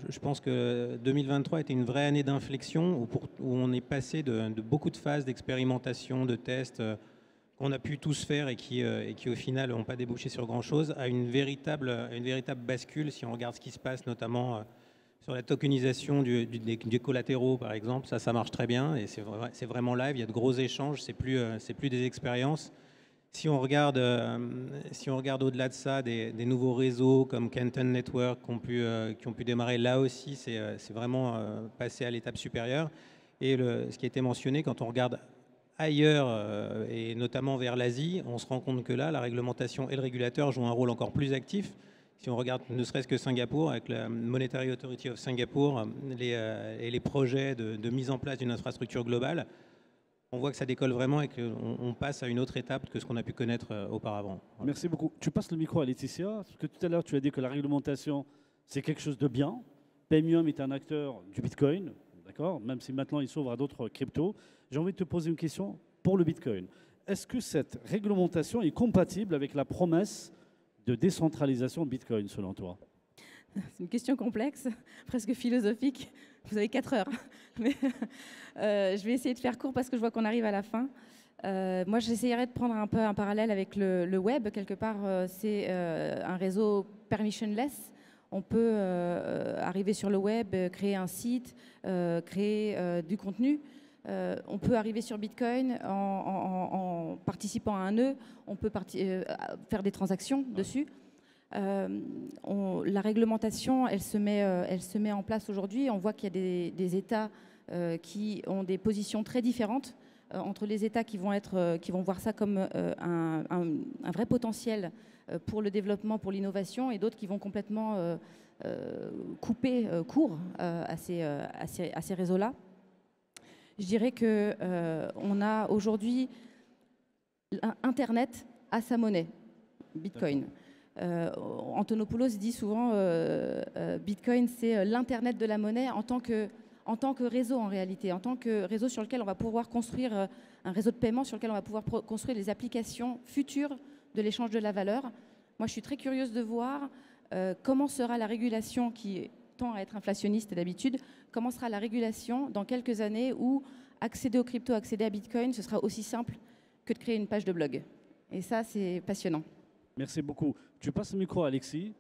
je pense que 2023 était une vraie année d'inflexion où on est passé de beaucoup de phases d'expérimentation, de tests qu'on a pu tous faire et qui au final n'ont pas débouché sur grand-chose, à une véritable bascule si on regarde ce qui se passe notamment sur la tokenisation des collatéraux, par exemple. Ça marche très bien et c'est vraiment live, il y a de gros échanges, c'est plus des expériences. Si on regarde au-delà de ça, des nouveaux réseaux comme Canton Network qui ont pu démarrer, là aussi, c'est vraiment passé à l'étape supérieure. Et ce qui a été mentionné, quand on regarde ailleurs, et notamment vers l'Asie, on se rend compte que là, la réglementation et le régulateur jouent un rôle encore plus actif. Si on regarde ne serait-ce que Singapour, avec la Monetary Authority of Singapore et les projets de mise en place d'une infrastructure globale, on voit que ça décolle vraiment et qu'on passe à une autre étape que ce qu'on a pu connaître auparavant. Merci beaucoup. Tu passes le micro à Laetitia, parce que tout à l'heure, tu as dit que la réglementation, c'est quelque chose de bien. Paymium est un acteur du Bitcoin, d'accord, même si maintenant il s'ouvre à d'autres cryptos. J'ai envie de te poser une question pour le Bitcoin. Est-ce que cette réglementation est compatible avec la promesse de décentralisation de Bitcoin, selon toi? C'est une question complexe, presque philosophique. Vous avez 4 heures. Mais je vais essayer de faire court parce que je vois qu'on arrive à la fin. Moi, j'essayerais de prendre un peu un parallèle avec le web. Quelque part, c'est un réseau permissionless. On peut arriver sur le web, créer un site, créer du contenu. On peut arriver sur Bitcoin en participant à un nœud. On peut faire des transactions dessus. La réglementation, elle se met en place aujourd'hui. On voit qu'il y a des États qui ont des positions très différentes entre les États qui vont voir ça comme un vrai potentiel pour le développement, pour l'innovation, et d'autres qui vont complètement couper court à ces réseaux-là. Je dirais qu'on a aujourd'hui Internet à sa monnaie, Bitcoin. Antonopoulos dit souvent Bitcoin, c'est l'Internet de la monnaie en tant que réseau en réalité, en tant que réseau sur lequel on va pouvoir construire un réseau de paiement, sur lequel on va pouvoir construire les applications futures de l'échange de la valeur. Moi, je suis très curieuse de voir comment sera la régulation qui tend à être inflationniste d'habitude, comment sera la régulation dans quelques années où accéder aux cryptos, accéder à Bitcoin, ce sera aussi simple que de créer une page de blog. Et ça, c'est passionnant. Merci beaucoup. Tu passes le micro à Alexis.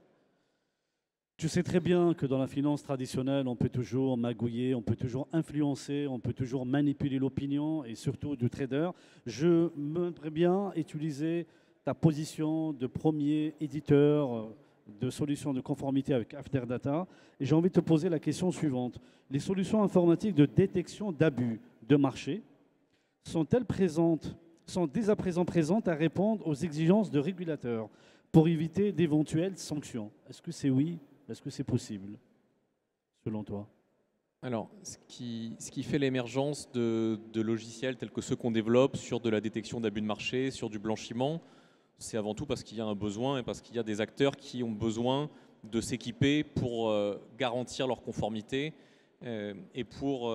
Tu sais très bien que dans la finance traditionnelle, on peut toujours magouiller, on peut toujours influencer, on peut toujours manipuler l'opinion et surtout du trader. Je m'aimerais bien utiliser ta position de premier éditeur de solutions de conformité avec Afterdata. Et j'ai envie de te poser la question suivante. Les solutions informatiques de détection d'abus de marché sont dès à présent présentes à répondre aux exigences de régulateurs pour éviter d'éventuelles sanctions? Est-ce que c'est oui? Est-ce que c'est possible, selon toi? Alors, ce qui fait l'émergence de logiciels tels que ceux qu'on développe sur de la détection d'abus de marché, sur du blanchiment, c'est avant tout parce qu'il y a un besoin et parce qu'il y a des acteurs qui ont besoin de s'équiper pour garantir leur conformité et pour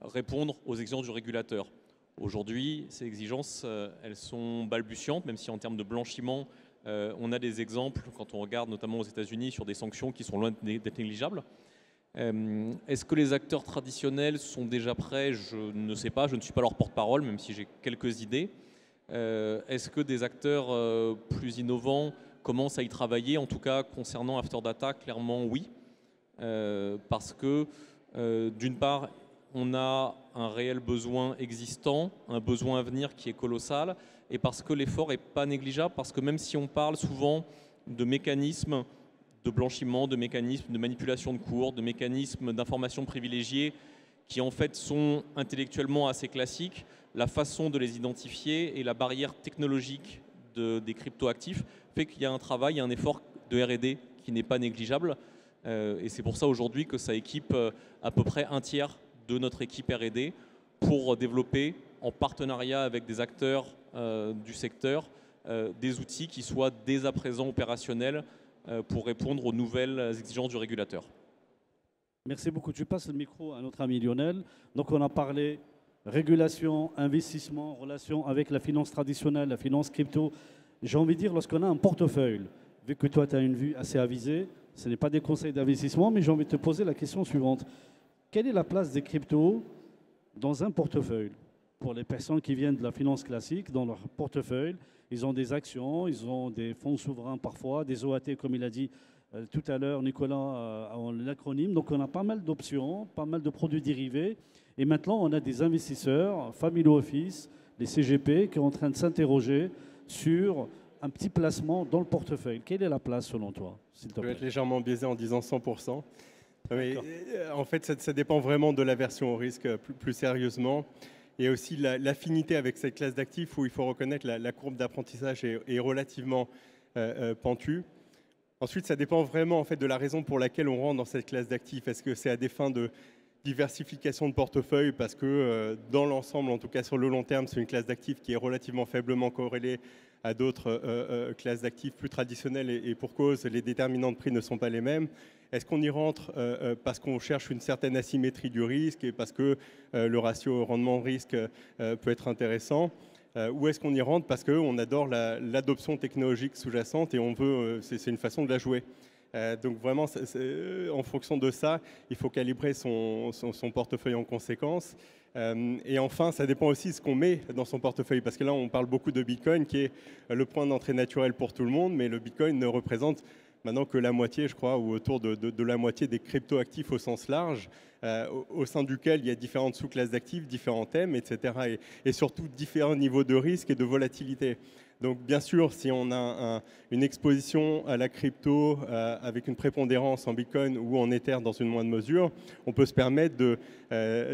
répondre aux exigences du régulateur. Aujourd'hui, ces exigences, elles sont balbutiantes, même si en termes de blanchiment, on a des exemples, quand on regarde notamment aux États-Unis, sur des sanctions qui sont loin d'être négligeables. Est-ce que les acteurs traditionnels sont déjà prêts? Je ne sais pas, je ne suis pas leur porte-parole, même si j'ai quelques idées. Est-ce que des acteurs plus innovants commencent à y travailler? En tout cas, concernant Afterdata, clairement oui. Parce que, d'une part, on a un réel besoin existant, un besoin à venir qui est colossal, et parce que l'effort n'est pas négligeable, parce que même si on parle souvent de mécanismes de blanchiment, de mécanismes de manipulation de cours, de mécanismes d'information privilégiée, qui en fait sont intellectuellement assez classiques, la façon de les identifier et la barrière technologique des cryptoactifs fait qu'il y a un travail, un effort de R&D qui n'est pas négligeable. Et c'est pour ça aujourd'hui que ça équipe à peu près un tiers de notre équipe R&D pour développer en partenariat avec des acteurs du secteur des outils qui soient dès à présent opérationnels pour répondre aux nouvelles exigences du régulateur. Merci beaucoup. Tu passes le micro à notre ami Lionel. Donc on a parlé régulation, investissement, relation avec la finance traditionnelle, la finance crypto. J'ai envie de dire, lorsqu'on a un portefeuille, vu que toi tu as une vue assez avisée, ce n'est pas des conseils d'investissement, mais j'ai envie de te poser la question suivante. Quelle est la place des cryptos dans un portefeuille? Pour les personnes qui viennent de la finance classique, dans leur portefeuille, ils ont des actions, ils ont des fonds souverains parfois, des OAT comme il a dit tout à l'heure Nicolas en l'acronyme. Donc on a pas mal d'options, pas mal de produits dérivés. Et maintenant on a des investisseurs, family office, les CGP, qui sont en train de s'interroger sur un petit placement dans le portefeuille. Quelle est la place selon toi, s'il te plaît? Je vais être légèrement biaisé en disant 100%. Mais en fait, ça dépend vraiment de l'aversion au risque plus sérieusement. Et aussi l'affinité avec cette classe d'actifs où il faut reconnaître la courbe d'apprentissage est relativement pentue. Ensuite, ça dépend vraiment en fait, de la raison pour laquelle on rentre dans cette classe d'actifs. Est-ce que c'est à des fins de diversification de portefeuille parce que dans l'ensemble, en tout cas sur le long terme, c'est une classe d'actifs qui est relativement faiblement corrélée à d'autres classes d'actifs plus traditionnelles et pour cause, les déterminants de prix ne sont pas les mêmes. Est-ce qu'on y rentre parce qu'on cherche une certaine asymétrie du risque et parce que le ratio rendement-risque peut être intéressant ou est-ce qu'on y rentre parce qu'on adore l'adoption technologique sous-jacente et on veut, c'est une façon de la jouer. Donc vraiment, en fonction de ça, il faut calibrer son portefeuille en conséquence. Et enfin, ça dépend aussi de ce qu'on met dans son portefeuille, parce que là, on parle beaucoup de Bitcoin, qui est le point d'entrée naturel pour tout le monde, mais le Bitcoin ne représente maintenant que la moitié, je crois, ou autour de la moitié des crypto-actifs au sens large, au sein duquel il y a différentes sous-classes d'actifs, différents thèmes, etc. Et surtout différents niveaux de risque et de volatilité. Donc bien sûr, si on a une exposition à la crypto avec une prépondérance en Bitcoin ou en Ether dans une moindre mesure, on peut se permettre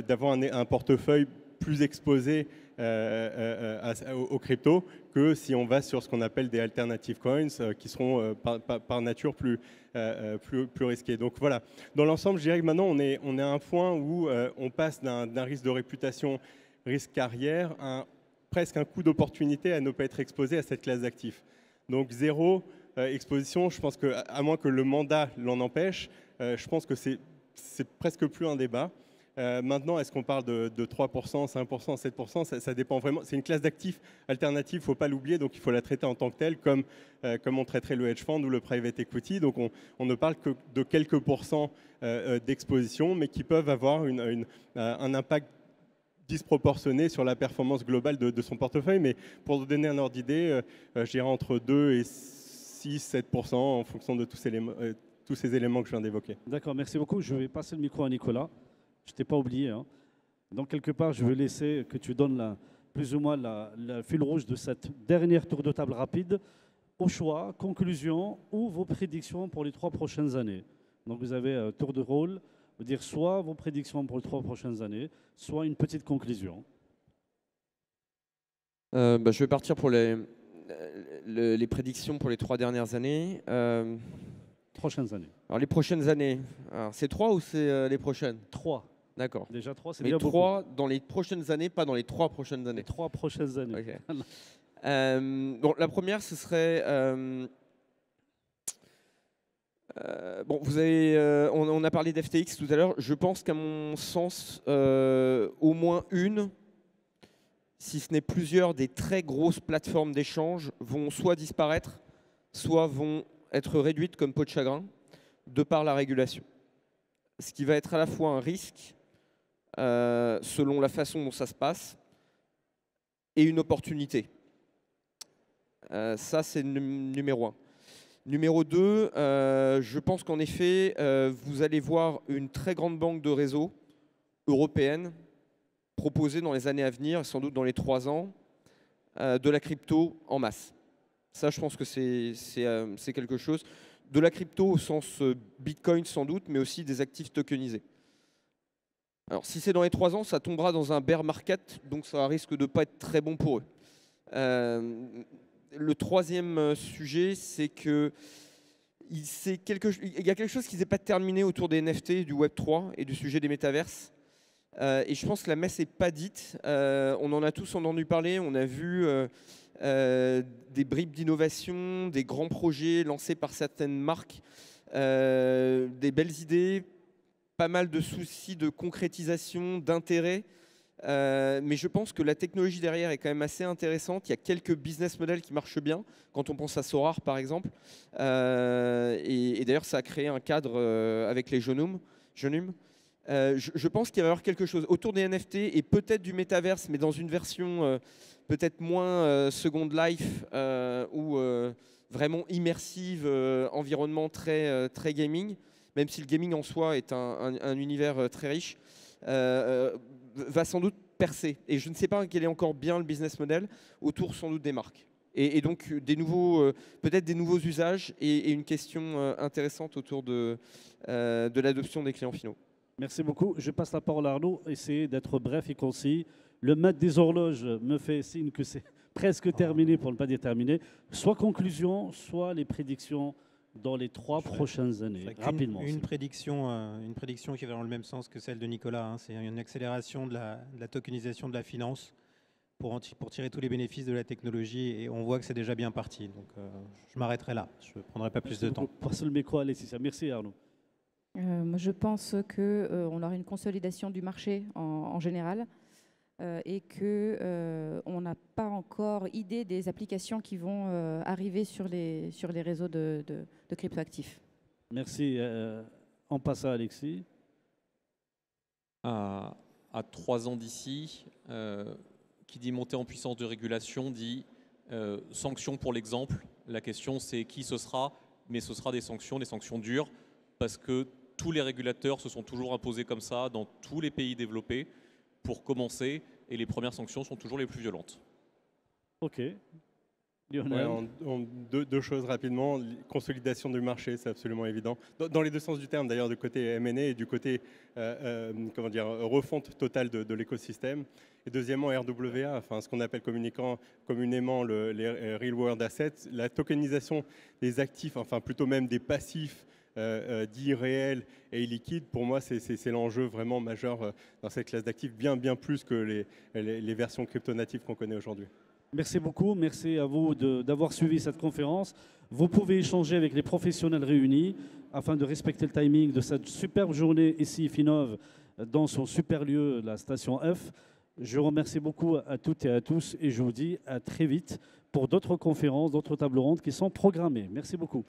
d'avoir un portefeuille plus exposé aux cryptos que si on va sur ce qu'on appelle des alternative coins qui seront par nature plus risqués. Donc voilà, dans l'ensemble, je dirais que maintenant on est à un point où on passe d'un risque de réputation, risque carrière, à presque un coût d'opportunité à ne pas être exposé à cette classe d'actifs. Donc zéro exposition, je pense qu'à moins que le mandat l'en empêche, je pense que c'est presque plus un débat. Maintenant, est-ce qu'on parle de 3%, 5%, 7%, ça dépend vraiment. C'est une classe d'actifs alternative, il ne faut pas l'oublier, donc il faut la traiter en tant que telle, comme on traiterait le hedge fund ou le private equity. Donc on ne parle que de quelques pourcents d'exposition, mais qui peuvent avoir un impact disproportionné sur la performance globale de son portefeuille. Mais pour vous donner un ordre d'idée, je dirais entre 2 et 6-7% en fonction de tous ces éléments que je viens d'évoquer. D'accord, merci beaucoup. Je vais passer le micro à Nicolas. Je ne t'ai pas oublié. Hein. Donc, quelque part, je vais laisser que tu donnes plus ou moins le fil rouge de cette dernière tour de table rapide. Au choix, conclusion ou vos prédictions pour les 3 prochaines années. Donc, vous avez un tour de rôle. Vous dire soit vos prédictions pour les 3 prochaines années, soit une petite conclusion. Je vais partir pour les prédictions pour les 3 dernières années. Prochaines années. Alors les prochaines années, c'est 3 ou c'est les prochaines? 3. D'accord. Déjà 3, c'est mais déjà 3 dans les prochaines années, pas dans les 3 prochaines années. Les 3 prochaines années. Okay. Donc la première, ce serait... on a parlé d'FTX tout à l'heure. Je pense qu'à mon sens, au moins une, si ce n'est plusieurs, des très grosses plateformes d'échange vont soit disparaître, soit vont être réduites comme peau de chagrin, de par la régulation. Ce qui va être à la fois un risque, selon la façon dont ça se passe, et une opportunité. Ça, c'est numéro 1. Numéro 2, je pense qu'en effet, vous allez voir une très grande banque de réseaux européenne proposer dans les années à venir, sans doute dans les 3 ans, de la crypto en masse. Ça, je pense que c'est quelque chose. De la crypto au sens Bitcoin sans doute, mais aussi des actifs tokenisés. Alors, si c'est dans les 3 ans, ça tombera dans un bear market, donc ça risque de ne pas être très bon pour eux. Le troisième sujet, c'est que il y a quelque chose qui n'est pas terminé autour des NFT, du Web3 et du sujet des métaverses. Et je pense que la messe n'est pas dite. On en a tous entendu parler. On a vu des bribes d'innovation, des grands projets lancés par certaines marques, des belles idées, pas mal de soucis de concrétisation, d'intérêt. Mais je pense que la technologie derrière est quand même assez intéressante. Il y a quelques business models qui marchent bien, quand on pense à Sorare par exemple. Et d'ailleurs, ça a créé un cadre avec les Genum. Je pense qu'il va y avoir quelque chose autour des NFT et peut-être du métaverse, mais dans une version peut-être moins Second Life ou vraiment immersive, environnement très gaming, même si le gaming en soi est un univers très riche, va sans doute percer. Et je ne sais pas quel est encore bien le business model autour sans doute des marques. Et donc peut-être des nouveaux usages et une question intéressante autour de l'adoption des clients finaux. Merci beaucoup. Je passe la parole à Arnaud. Essayez d'être bref et concis. Le maître des horloges me fait signe que c'est presque terminé, pour ne pas dire terminé. Soit conclusion, soit les prédictions dans les 3 prochaines années. Rapidement. Une prédiction qui va dans le même sens que celle de Nicolas. Hein. C'est une accélération de la tokenisation de la finance pour tirer tous les bénéfices de la technologie. Et on voit que c'est déjà bien parti. Donc je m'arrêterai là. Je ne prendrai pas plus de temps. Passe le micro à Laetitia. Merci Arnaud. Je pense qu'on aura une consolidation du marché en général et qu'on n'a pas encore idée des applications qui vont arriver sur les réseaux de cryptoactifs. Merci. On passe à Alexis. À 3 ans d'ici, qui dit montée en puissance de régulation dit sanctions pour l'exemple. La question c'est qui ce sera, mais ce sera des sanctions dures, parce que tous les régulateurs se sont toujours imposés comme ça dans tous les pays développés pour commencer, et les premières sanctions sont toujours les plus violentes. Ok. Ouais, deux choses rapidement. Consolidation du marché, c'est absolument évident. Dans les deux sens du terme, d'ailleurs, du côté M&A et du côté refonte totale de l'écosystème. Et deuxièmement, RWA, enfin, ce qu'on appelle communément les Real World Assets, la tokenisation des actifs, enfin plutôt même des passifs, dits réels et illiquides, pour moi, c'est l'enjeu vraiment majeur dans cette classe d'actifs, bien plus que les versions crypto-natives qu'on connaît aujourd'hui. Merci beaucoup. Merci à vous d'avoir suivi cette conférence. Vous pouvez échanger avec les professionnels réunis afin de respecter le timing de cette superbe journée ici, Finov, dans son super lieu, la station F. Je remercie beaucoup à toutes et à tous et je vous dis à très vite pour d'autres conférences, d'autres tables rondes qui sont programmées. Merci beaucoup.